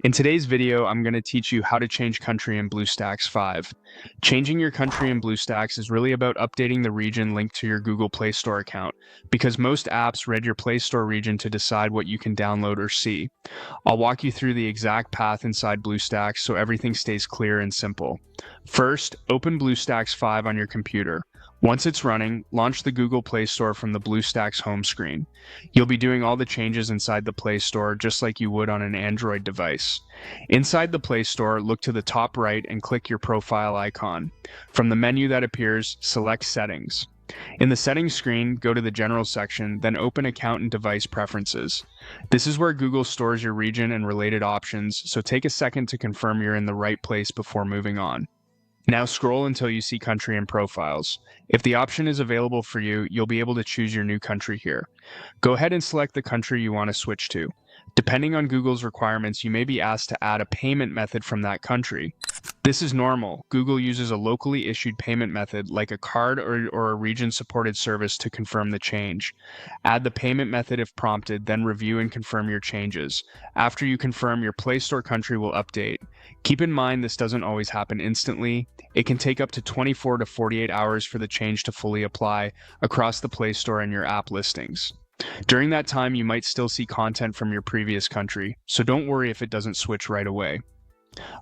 In today's video, I'm going to teach you how to change country in Bluestacks 5. Changing your country in Bluestacks is really about updating the region linked to your Google Play Store account, because most apps read your Play Store region to decide what you can download or see. I'll walk you through the exact path inside Bluestacks so everything stays clear and simple. First, open Bluestacks 5 on your computer. Once it's running, launch the Google Play Store from the Bluestacks home screen. You'll be doing all the changes inside the Play Store just like you would on an Android device. Inside the Play Store, look to the top right and click your profile icon. From the menu that appears, select Settings. In the Settings screen, go to the General section, then open Account and Device Preferences. This is where Google stores your region and related options, so take a second to confirm you're in the right place before moving on. Now scroll until you see Country and Profiles. If the option is available for you, you'll be able to choose your new country here. Go ahead and select the country you want to switch to. Depending on Google's requirements, you may be asked to add a payment method from that country. This is normal. Google uses a locally issued payment method like a card or a region-supported service to confirm the change. Add the payment method if prompted, then review and confirm your changes. After you confirm, your Play Store country will update. Keep in mind this doesn't always happen instantly. It can take up to 24 to 48 hours for the change to fully apply across the Play Store and your app listings. During that time, you might still see content from your previous country, so don't worry if it doesn't switch right away.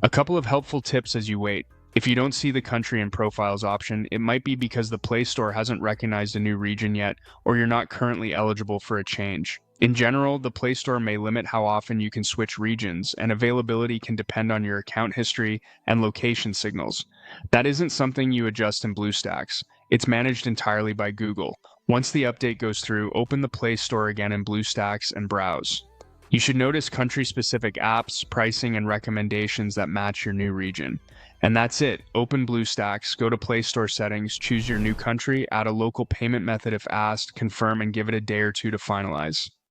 A couple of helpful tips as you wait. If you don't see the country and profiles option, it might be because the Play Store hasn't recognized a new region yet, or you're not currently eligible for a change. In general, the Play Store may limit how often you can switch regions, and availability can depend on your account history and location signals. That isn't something you adjust in Bluestacks. It's managed entirely by Google. Once the update goes through, open the Play Store again in Bluestacks and browse. You should notice country-specific apps, pricing, and recommendations that match your new region. And that's it. Open Bluestacks, go to Play Store settings, choose your new country, add a local payment method if asked, confirm, and give it a day or two to finalize.